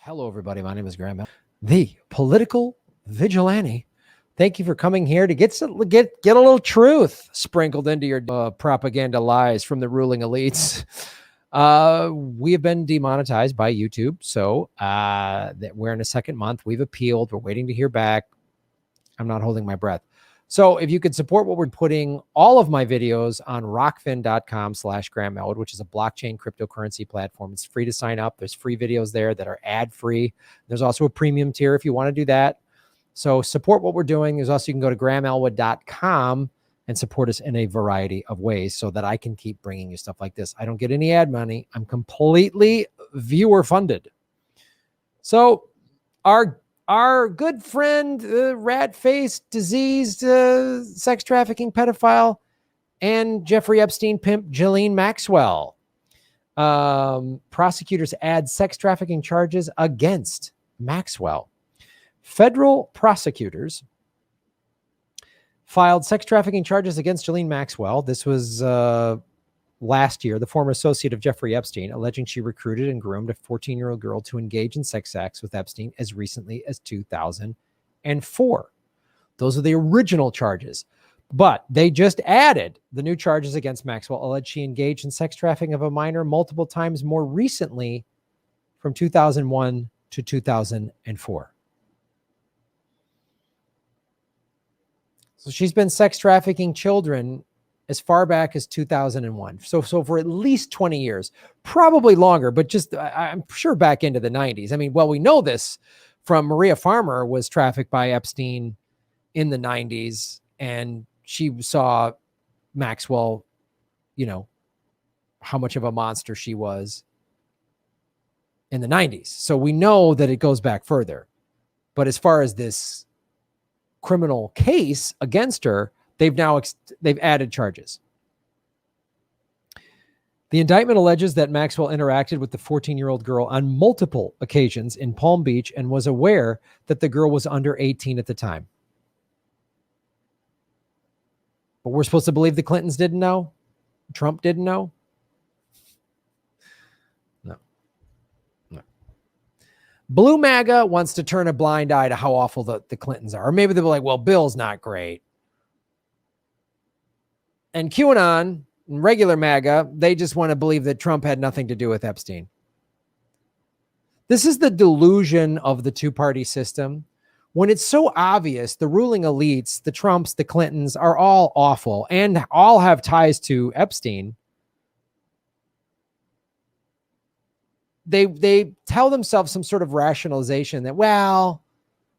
Hello, everybody. My name is Graham, the political vigilante. Thank you for coming here to get a little truth sprinkled into your propaganda lies from the ruling elites. We have been demonetized by YouTube, so that we're in a second month. We've appealed. We're waiting to hear back. I'm not holding my breath. So if you could support what we're putting all of my videos on rockfin.com/Graham Elwood, which is a blockchain cryptocurrency platform. It's free to sign up. There's free videos there that are ad free. There's also a premium tier if you want to do that. So support what we're doing. There's also, you can go to grahamelwood.com and support us in a variety of ways so that I can keep bringing you stuff like this. I don't get any ad money. I'm completely viewer funded. So our good friend, rat-faced, diseased, sex trafficking pedophile, and Jeffrey Epstein pimp, Ghislaine Maxwell. Prosecutors add sex trafficking charges against Maxwell. Federal prosecutors filed sex trafficking charges against Ghislaine Maxwell. This was last year, the former associate of Jeffrey Epstein, alleging she recruited and groomed a 14-year-old girl to engage in sex acts with Epstein as recently as 2004. Those are the original charges. But they just added the new charges against Maxwell, alleged she engaged in sex trafficking of a minor multiple times more recently from 2001 to 2004. So she's been sex trafficking children as far back as 2001. So for at least 20 years, probably longer, but just I'm sure back into the 90s. I mean, well, we know this from Maria Farmer was trafficked by Epstein in the 90s, and she saw Maxwell, how much of a monster she was in the 90s. So we know that it goes back further. But as far as this criminal case against her, they've added charges. The indictment alleges that Maxwell interacted with the 14-year-old girl on multiple occasions in Palm Beach and was aware that the girl was under 18 at the time. But we're supposed to believe the Clintons didn't know? Trump didn't know? No. Blue MAGA wants to turn a blind eye to how awful the Clintons are. Or maybe they'll be like, well, Bill's not great. And QAnon and regular MAGA, they just want to believe that Trump had nothing to do with Epstein. This is the delusion of the two-party system. When it's so obvious, the ruling elites, the Trumps, the Clintons are all awful and all have ties to Epstein. They tell themselves some sort of rationalization that, well,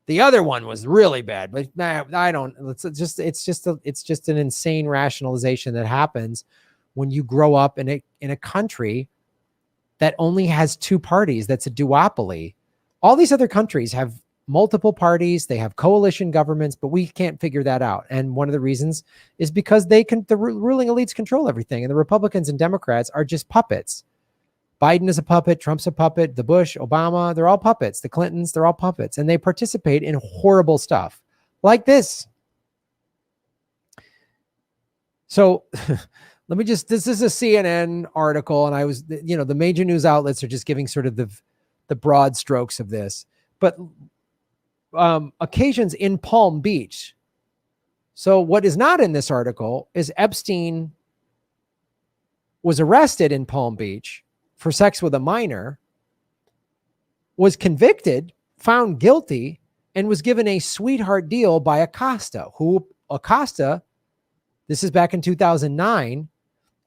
the other one was really bad, but I don't. It's just an insane rationalization that happens when you grow up in a country that only has two parties. That's a duopoly. All these other countries have multiple parties. They have coalition governments, but we can't figure that out. And one of the reasons is because the ruling elites control everything, and the Republicans and Democrats are just puppets. Biden is a puppet. Trump's a puppet. The Bush, Obama, they're all puppets. The Clintons, they're all puppets. And they participate in horrible stuff like this. So let me this is a CNN article. And I was, the major news outlets are just giving sort of the broad strokes of this. But occasions in Palm Beach. So what is not in this article is Epstein was arrested in Palm Beach for sex with a minor, was convicted, found guilty, and was given a sweetheart deal by Acosta, this is back in 2009,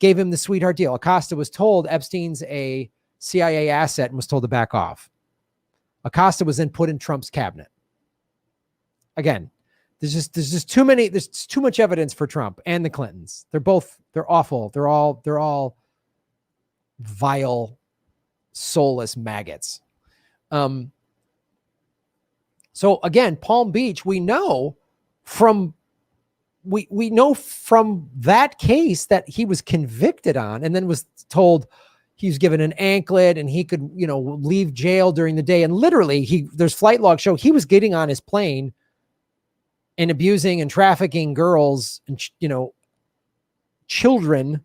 gave him the sweetheart deal. Acosta was told Epstein's a CIA asset and was told to back off. Acosta was then put in Trump's cabinet. Again, there's too much evidence for Trump and the Clintons. They're awful. They're all vile, soulless maggots. So again, Palm Beach, we know from that case that he was convicted on, and then was told he was given an anklet and he could, leave jail during the day. And literally there's flight logs show he was getting on his plane and abusing and trafficking girls and, children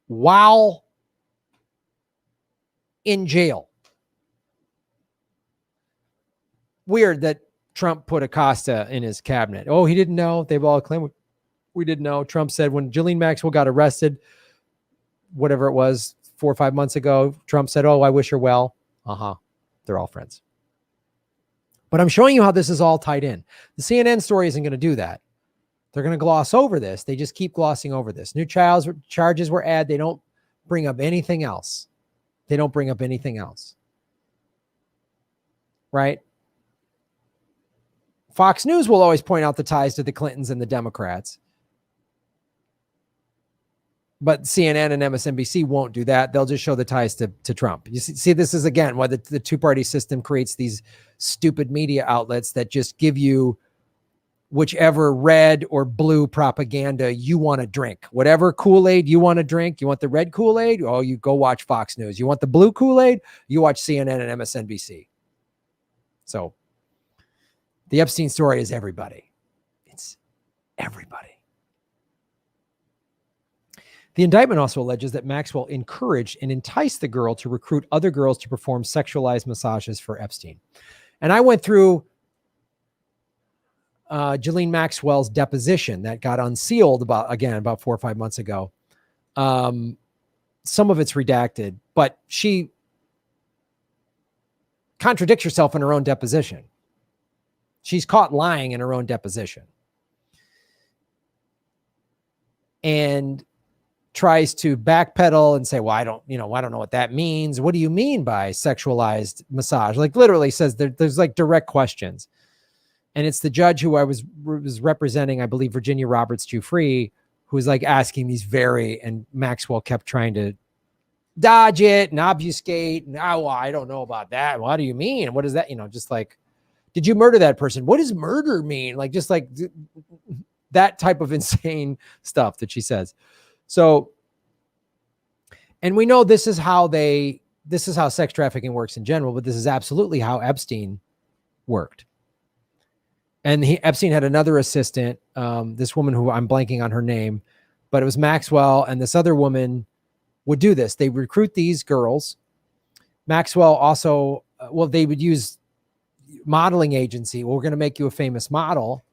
while in jail. weird that Trump put Acosta in his cabinet. Oh, he didn't know. They've all claimed we didn't know. Trump said when Ghislaine Maxwell got arrested, whatever it was, 4 or 5 months ago, Trump said, oh, I wish her well. They're all friends. But I'm showing you how this is all tied in. The CNN story isn't going to do that. They're going to gloss over this. They just keep glossing over this. New charges were added. They don't bring up anything else. They don't bring up anything else. Right? Fox News will always point out the ties to the Clintons and the Democrats. But CNN and MSNBC won't do that. They'll just show the ties to Trump. You see, this is, again, why the two-party system creates these stupid media outlets that just give you whichever red or blue propaganda you want to drink. Whatever Kool-Aid you want to drink, you want the red Kool-Aid? Oh, you go watch Fox News. You want the blue Kool-Aid? You watch CNN and MSNBC. So the Epstein story is everybody. It's everybody. The indictment also alleges that Maxwell encouraged and enticed the girl to recruit other girls to perform sexualized massages for Epstein. And I went through Ghislaine Maxwell's deposition that got unsealed about 4 or 5 months ago. Some of it's redacted, but she contradicts herself in her own deposition. She's caught lying in her own deposition. And tries to backpedal and say, well, I don't know what that means. What do you mean by sexualized massage? Like literally says there's like direct questions. And it's the judge who I was representing, I believe, Virginia Roberts Freeh, who was like asking these and Maxwell kept trying to dodge it and obfuscate. And I don't know about that. What do you mean? What is that? Just like, did you murder that person? What does murder mean? Like, just like that type of insane stuff that she says. So, and we know this is how sex trafficking works in general, but this is absolutely how Epstein worked. And Epstein had another assistant, this woman who I'm blanking on her name, but it was Maxwell, and this other woman would do this. They recruit these girls. Maxwell also, they would use modeling agency. Well, we're going to make you a famous model.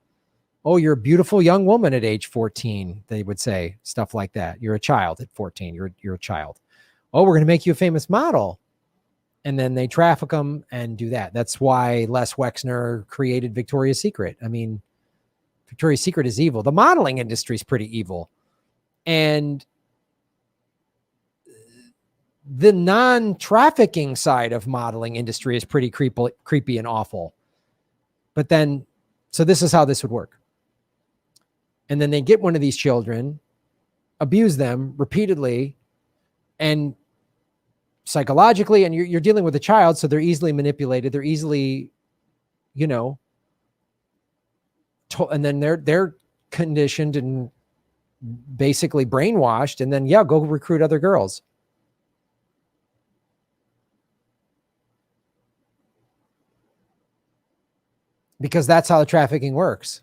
Oh, you're a beautiful young woman at age 14. They would say stuff like that. You're a child at 14. You're a child. Oh, we're going to make you a famous model. And then they traffic them and do that. That's why Les Wexner created Victoria's Secret. I mean, Victoria's Secret is evil. The modeling industry is pretty evil. And the non-trafficking side of modeling industry is pretty creepy and awful. But then, so this is how this would work. And then they get one of these children, abuse them repeatedly, and psychologically, and you're dealing with a child, so they're easily manipulated. They're easily, and then they're conditioned and basically brainwashed, and then go recruit other girls. Because that's how the trafficking works.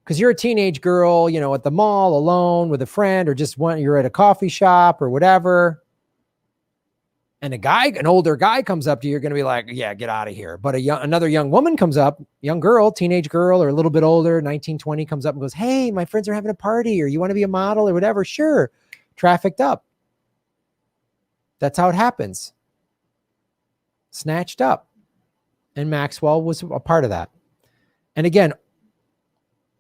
Because you're a teenage girl, at the mall alone with a friend, or you're at a coffee shop or whatever. And an older guy comes up to you, you're going to be like, yeah, get out of here. But another young woman comes up, young girl, teenage girl, or a little bit older, 19, 20, comes up and goes, hey, my friends are having a party, or you want to be a model or whatever? Sure. Trafficked up. That's how it happens. Snatched up. And Maxwell was a part of that. And again,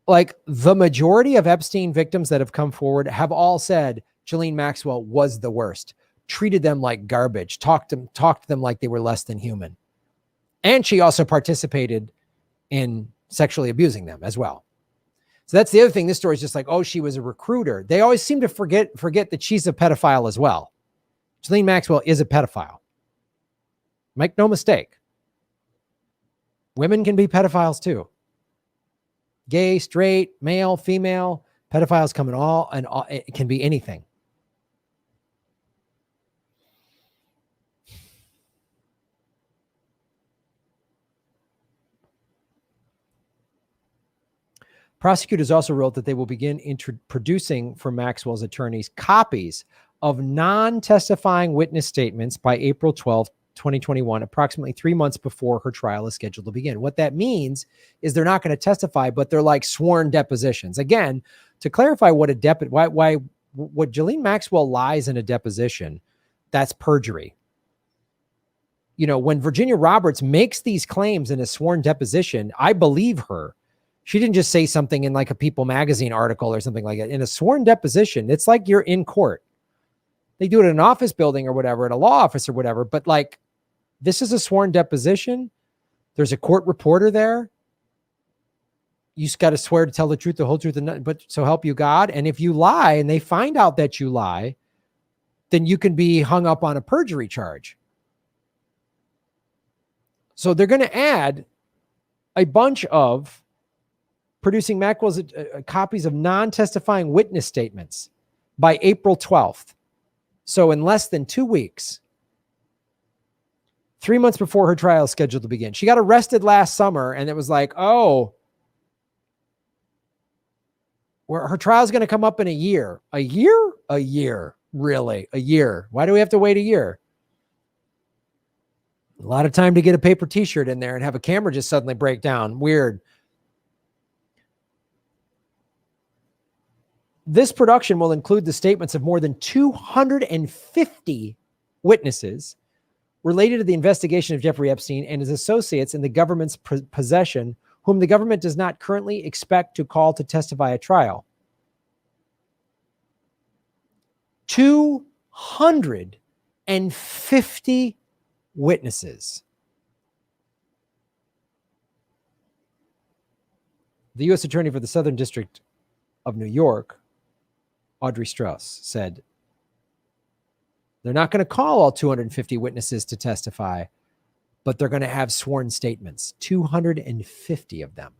like the majority of Epstein victims that have come forward have all said Ghislaine Maxwell was the worst, treated them like garbage, talked to them like they were less than human. And she also participated in sexually abusing them as well. So that's the other thing. This story is just like, oh, she was a recruiter. They always seem to forget that she's a pedophile as well. Ghislaine Maxwell is a pedophile. Make no mistake. Women can be pedophiles too. Gay, straight, male, female, pedophiles come in all, it can be anything. Prosecutors also wrote that they will begin producing for Maxwell's attorneys copies of non-testifying witness statements by April 12th, 2021, approximately 3 months before her trial is scheduled to begin. What that means is they're not going to testify, but they're like sworn depositions. Again, to clarify what what Ghislaine Maxwell lies in a deposition, that's perjury. You know, when Virginia Roberts makes these claims in a sworn deposition, I believe her. She didn't just say something in like a People magazine article or something like that. In a sworn deposition, it's like you're in court. They do it in an office building or whatever, at a law office or whatever. But like, this is a sworn deposition. There's a court reporter there. You just got to swear to tell the truth, the whole truth, and nothing but so help you God. And if you lie and they find out that you lie, then you can be hung up on a perjury charge. So they're going to add a bunch of producing Maxwell's copies of non-testifying witness statements by April 12th. So in less than 2 weeks, 3 months before her trial is scheduled to begin. She got arrested last summer, and it was like, oh, her trial is going to come up in a year. A year? A year. Really? A year. Why do we have to wait a year? A lot of time to get a paper t-shirt in there and have a camera just suddenly break down. Weird. This production will include the statements of more than 250 witnesses related to the investigation of Jeffrey Epstein and his associates in the government's possession, whom the government does not currently expect to call to testify at trial. 250 witnesses. The U.S. Attorney for the Southern District of New York, Audrey Strauss, said they're not going to call all 250 witnesses to testify, but they're going to have sworn statements, 250 of them.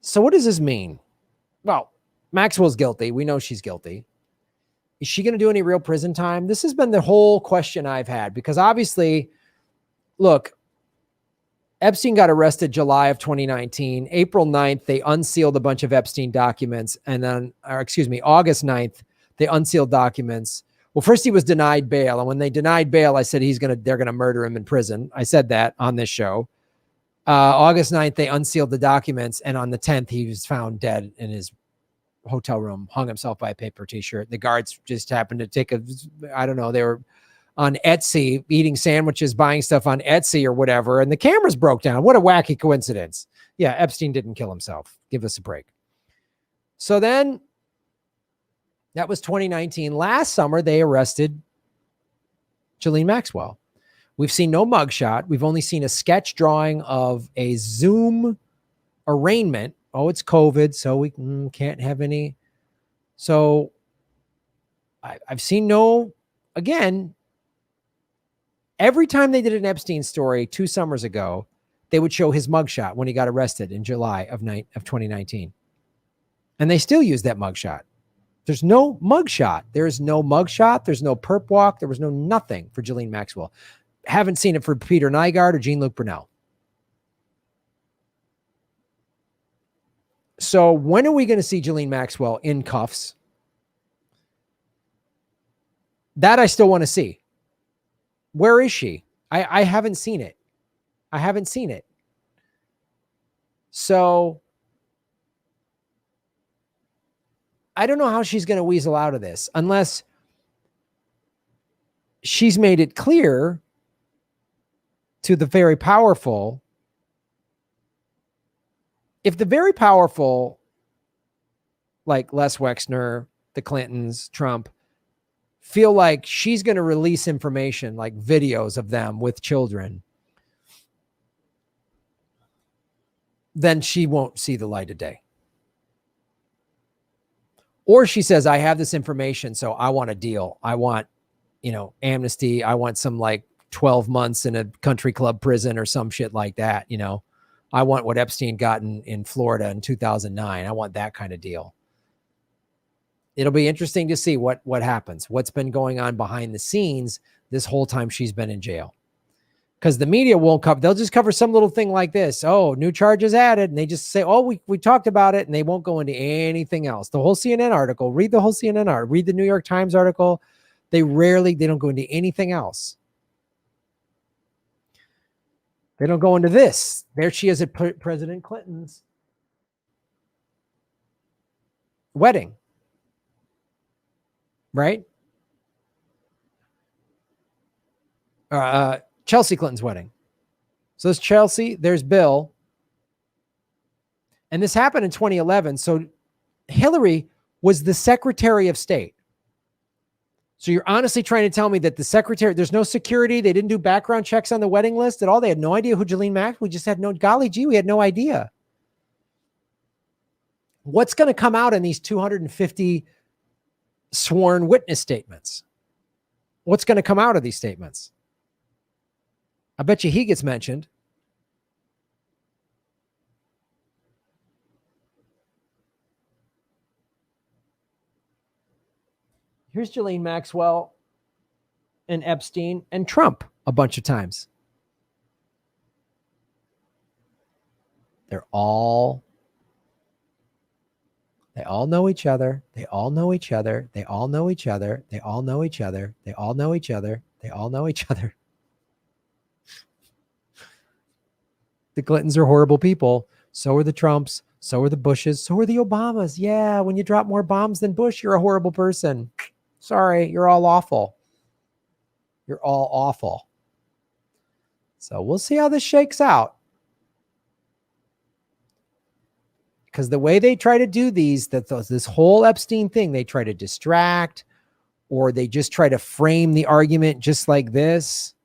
So what does this mean? Well, Maxwell's guilty. We know she's guilty. Is she going to do any real prison time? This has been the whole question I've had, because obviously, look, Epstein got arrested July of 2019. April 9th, they unsealed a bunch of Epstein documents. And then, August 9th, they unsealed documents. Well, first he was denied bail. And when they denied bail, I said they're going to murder him in prison. I said that on this show. August 9th, they unsealed the documents. And on the 10th, he was found dead in his hotel room, hung himself by a paper t-shirt. The guards just happened to take they were on Etsy eating sandwiches, buying stuff on Etsy or whatever, and the cameras broke down. What a wacky coincidence. Yeah, Epstein didn't kill himself. Give us a break. So then that was 2019. Last summer, they arrested Ghislaine Maxwell. We've seen no mugshot. We've only seen a sketch drawing of a Zoom arraignment. Oh, it's COVID, so we can't have any. So I've seen again, every time they did an Epstein story 2 summers ago, they would show his mugshot when he got arrested in July of 2019. And they still use that mugshot. There's no mugshot. There's no mugshot. There's no perp walk. There was no nothing for Ghislaine Maxwell. Haven't seen it for Peter Nygaard or Jean-Luc Brunel. So when are we going to see Ghislaine Maxwell in cuffs? That I still want to see. Where is she? I haven't seen it. I haven't seen it. So I don't know how she's going to weasel out of this unless she's made it clear to the very powerful. If the very powerful, like Les Wexner, the Clintons, Trump, feel like she's going to release information like videos of them with children, then she won't see the light of day. Or she says, I have this information, so I want a deal. I want, amnesty. I want some like 12 months in a country club prison or some shit like that. I want what Epstein got in Florida in 2009. I want that kind of deal. It'll be interesting to see what happens, what's been going on behind the scenes this whole time she's been in jail. because the media won't cover. They'll just cover some little thing like this. Oh, new charges added. And they just say, oh, we talked about it. And they won't go into anything else. The whole CNN article, read the whole CNN article, read the New York Times article. They don't go into anything else. They don't go into this. There she is at President Clinton's wedding. Right? Chelsea Clinton's wedding. So there's Chelsea, there's Bill. And this happened in 2011. So Hillary was the Secretary of State. So you're honestly trying to tell me that the secretary, there's no security. They didn't do background checks on the wedding list at all. They had no idea who Ghislaine Maxwell. We just had no, golly gee, we had no idea. What's going to come out in these 250 sworn witness statements? What's going to come out of these statements? I bet you he gets mentioned. Here's Ghislaine Maxwell and Epstein and Trump a bunch of times. They all know each other. They all know each other. They all know each other. They all know each other. They all know each other. They all know each other. The Clintons are horrible people. So are the Trumps. So are the Bushes. So are the Obamas. Yeah, when you drop more bombs than Bush, you're a horrible person. Sorry, you're all awful. You're all awful. So we'll see how this shakes out. Because the way they try to do these, this whole Epstein thing, they try to distract, or they just try to frame the argument just like this.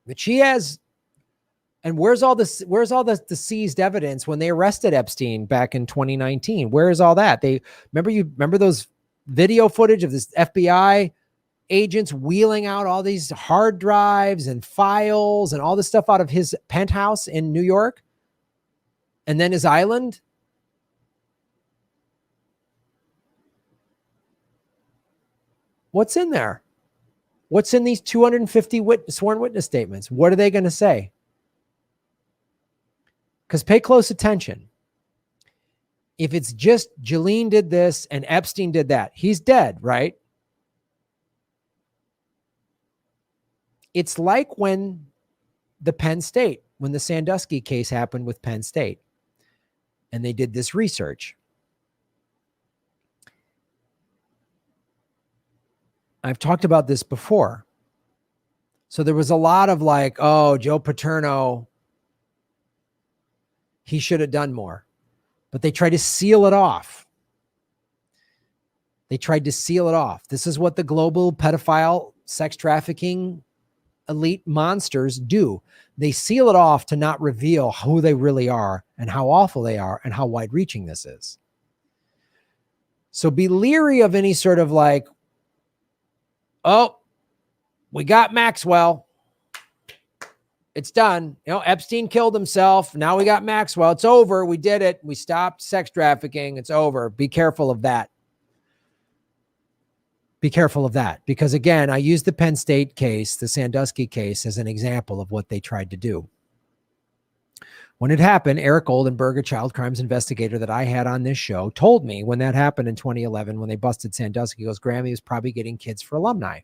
But she has, and where's all the seized evidence when they arrested Epstein back in 2019? Where is all that? Remember those video footage of this FBI agents wheeling out all these hard drives and files and all this stuff out of his penthouse in New York and then his island? What's in there? What's in these 250 sworn witness statements? What are they going to say? Because pay close attention. If it's just Ghislaine did this and Epstein did that, he's dead, right? It's like when the Sandusky case happened with Penn State, and they did this research. I've talked about this before. So there was a lot of like, oh, Joe Paterno, he should have done more. But they tried to seal it off. They tried to seal it off. This is what the global pedophile, sex trafficking, elite monsters do. They seal it off to not reveal who they really are and how awful they are and how wide-reaching this is. So be leery of any sort of like, oh, we got Maxwell. It's done. You know, Epstein killed himself. Now we got Maxwell. It's over. We did it. We stopped sex trafficking. It's over. Be careful of that. Be careful of that. Because again, I used the Penn State case, the Sandusky case, as an example of what they tried to do. When it happened, Eric Oldenburg, a child crimes investigator that I had on this show, told me when that happened in 2011, when they busted Sandusky, he goes, Graham, he was probably getting kids for alumni.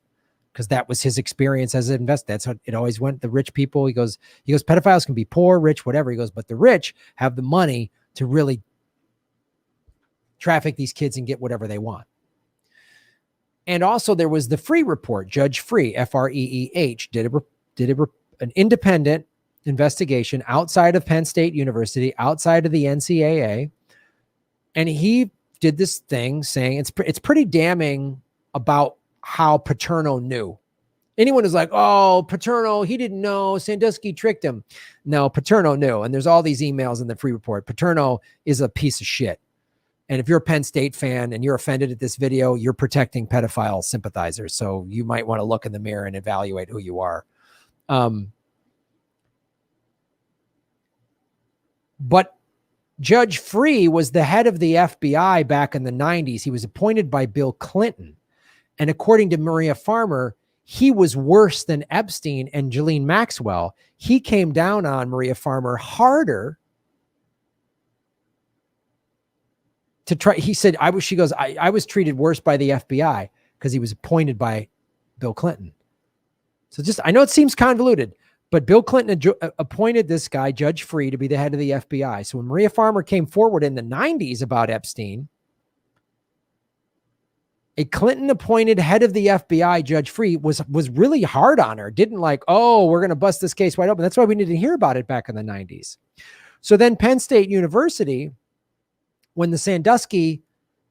Because that was his experience as an investor. That's how it always went. The rich people, he goes, pedophiles can be poor, rich, whatever. He goes, but the rich have the money to really traffic these kids and get whatever they want. And also there was the Freeh report. Judge Freeh, F-R-E-E-H, did an independent investigation outside of Penn State University, outside of the NCAA. And he did this thing saying it's pretty damning about how Paterno knew. Anyone who's like, oh, Paterno, he didn't know, Sandusky tricked him. No, Paterno knew. And there's all these emails in the Freeh report. Paterno is a piece of shit. And if you're a Penn State fan and you're offended at this video, you're protecting pedophile sympathizers. So you might want to look in the mirror and evaluate who you are. But Judge Freeh was the head of the FBI back in the 90s. He was appointed by Bill Clinton. And according to Maria Farmer, he was worse than Epstein and Ghislaine Maxwell. He came down on Maria Farmer harder to try. He said, I was treated worse by the FBI because he was appointed by Bill Clinton. So I know it seems convoluted, but Bill Clinton appointed this guy, Judge Freeh, to be the head of the FBI. So when Maria Farmer came forward in the 90s about Epstein, a Clinton appointed head of the FBI, Judge Freeh, was really hard on her. Didn't like, oh, we're going to bust this case wide open. That's why we didn't hear about it back in the 90s. So then Penn State University, when the Sandusky,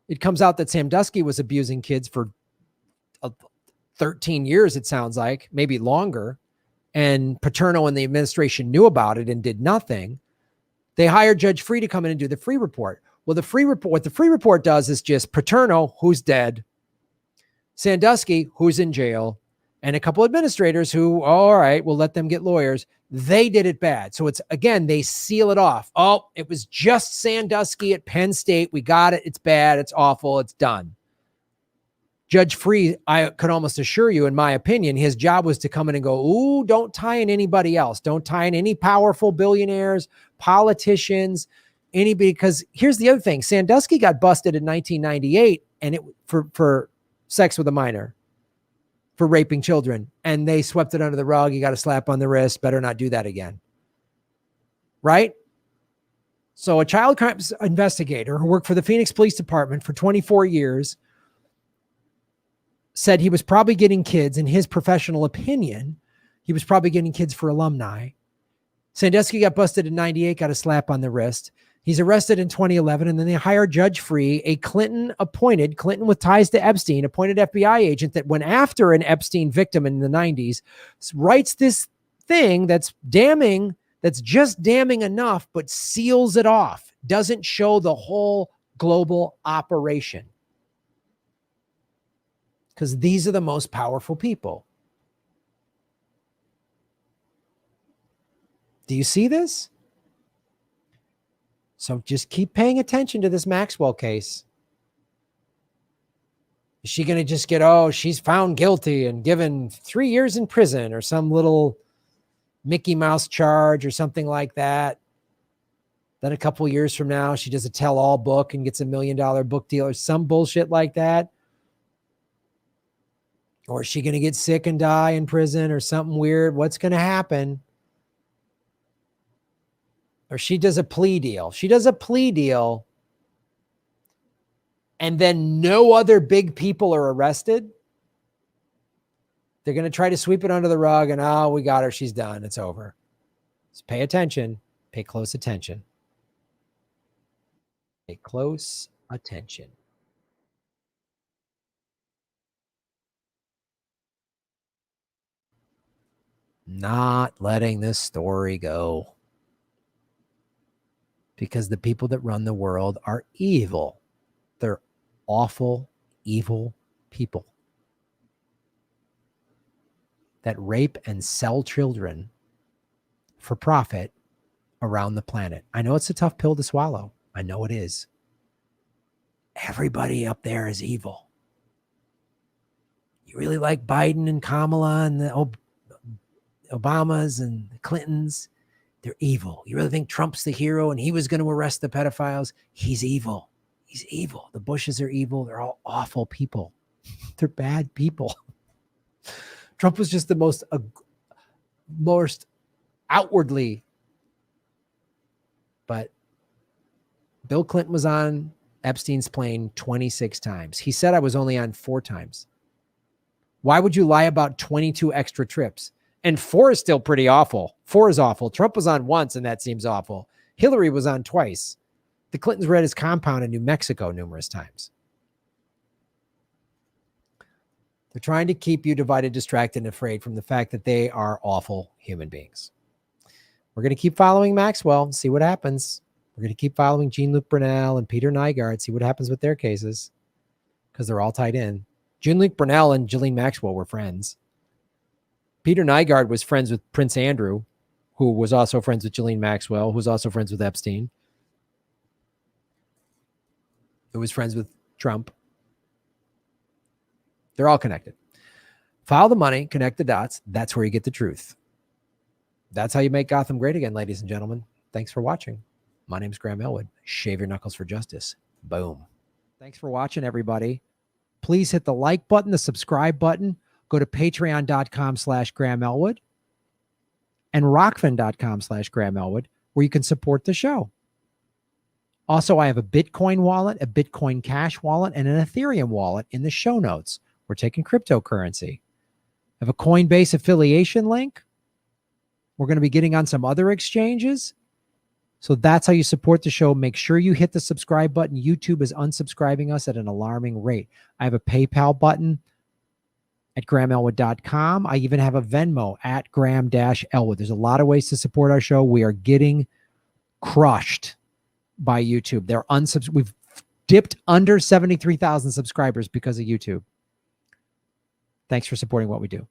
it comes out that Sandusky was abusing kids for 13 years, it sounds like, maybe longer. And Paterno and the administration knew about it and did nothing. They hired Judge Freeh to come in and do the Freeh report. Well, what the Freeh report does is just Paterno, who's dead, Sandusky, who's in jail, and a couple administrators who, all right, we'll let them get lawyers. They did it bad. So it's, again, they seal it off. Oh, it was just Sandusky at Penn State. We got it. It's bad. It's awful. It's done. Judge Freeh, I could almost assure you, in my opinion, his job was to come in and go, ooh, don't tie in anybody else. Don't tie in any powerful billionaires, politicians, anybody. Because here's the other thing. Sandusky got busted in 1998 and for sex with a minor, for raping children. And they swept it under the rug. You got a slap on the wrist. Better not do that again. Right? So a child crimes investigator who worked for the Phoenix Police Department for 24 years said he was probably getting kids, in his professional opinion, he was probably getting kids for alumni. Sandusky got busted in 98, got a slap on the wrist. He's arrested in 2011, and then they hired Judge Freeh, a Clinton with ties to Epstein, appointed FBI agent that went after an Epstein victim in the 90s, writes this thing that's damning, that's just damning enough, but seals it off, doesn't show the whole global operation. Because these are the most powerful people. Do you see this? So just keep paying attention to this Maxwell case. Is she going to just get, oh, she's found guilty and given 3 years in prison or some little Mickey Mouse charge or something like that? Then a couple years from now, she does a tell-all book and gets $1 million book deal or some bullshit like that? Or is she going to get sick and die in prison or something weird? What's going to happen? Or she does a plea deal. She does a plea deal and then no other big people are arrested. They're going to try to sweep it under the rug and, oh, we got her. She's done. It's over. Just pay attention. Pay close attention. Pay close attention. Not letting this story go. Because the people that run the world are evil. They're awful, evil people that rape and sell children for profit around the planet. I know it's a tough pill to swallow. I know it is. Everybody up there is evil. You really like Biden and Kamala and the Obamas and the Clintons? They're evil. You really think Trump's the hero and he was going to arrest the pedophiles? He's evil. He's evil. The Bushes are evil. They're all awful people. They're bad people. Trump was just the most outwardly. But Bill Clinton was on Epstein's plane 26 times. He said I was only on 4 times. Why would you lie about 22 extra trips? And 4 is still pretty awful. 4 is awful. Trump was on once, and that seems awful. Hillary was on twice. The Clintons were at his compound in New Mexico numerous times. They're trying to keep you divided, distracted, and afraid from the fact that they are awful human beings. We're going to keep following Maxwell and see what happens. We're going to keep following Jean-Luc Brunel and Peter Nygaard, see what happens with their cases, because they're all tied in. Jean-Luc Brunel and Ghislaine Maxwell were friends. Peter Nygaard was friends with Prince Andrew, who was also friends with Ghislaine Maxwell, who was also friends with Epstein, who was friends with Trump. They're all connected. Follow the money, connect the dots. That's where you get the truth. That's how you make Gotham great again, ladies and gentlemen. Thanks for watching. My name is Graham Elwood. Shave your knuckles for justice. Boom. Thanks for watching, everybody. Please hit the like button, the subscribe button. Go to patreon.com/Graham Elwood and rockfin.com/Graham Elwood, where you can support the show. Also, I have a Bitcoin wallet, a Bitcoin Cash wallet, and an Ethereum wallet in the show notes. We're taking cryptocurrency. I have a Coinbase affiliation link. We're going to be getting on some other exchanges. So that's how you support the show. Make sure you hit the subscribe button. YouTube is unsubscribing us at an alarming rate. I have a PayPal button at GrahamElwood.com. I even have a Venmo at Graham-Elwood. There's a lot of ways to support our show. We are getting crushed by YouTube. We've dipped under 73,000 subscribers because of YouTube. Thanks for supporting what we do.